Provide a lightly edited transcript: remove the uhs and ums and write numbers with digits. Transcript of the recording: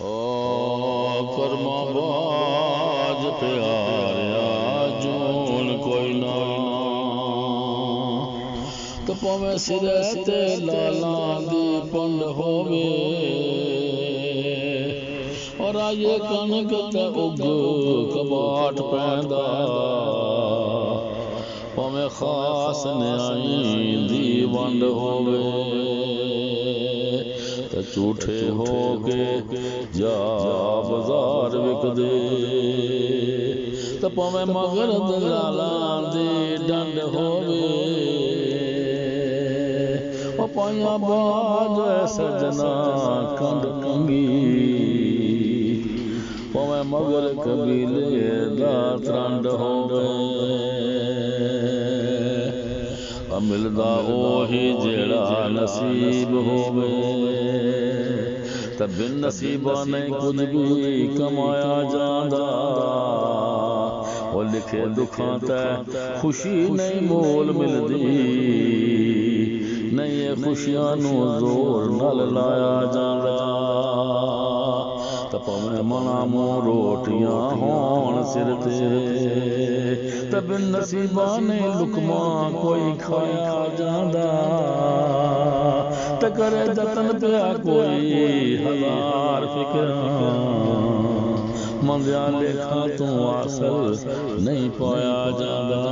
کرما باج پیاریا جون کوئی نہ تو پویں سرے تے لالاں دی پنڈ ہووے اور آئیے کنک تے اگ کباٹ پیندا پویں خاص نیائی دی ونڈ ہووے تے جھوٹے ہو کے جا بازار وک دے تے پویں مگر دلالاں دی ڈنڈ ہووے او پائیاں باج سجنا کنڈ کنگی پویں مگر قبیلے دا ترنڈ ہووے ملدا اوہی جیڑا نصیب ہووے تے بن نصیبہ نہیں کچھ بھی کمایا جاندا وہ لکھے دکھاں تے خوشی نہیں مول ملدی نہیں یہ خوشیاں نو زور نال لایا جاندا تے پویں منا موں روٹیاں ہون سر تے بن نصیبہ نہیں لقمہ کوئی کھایا جاندا تے کرے جتن پیا کوئی ہزار فکراں مندیاں لکھاں تو اصل نہیں پایا جاندا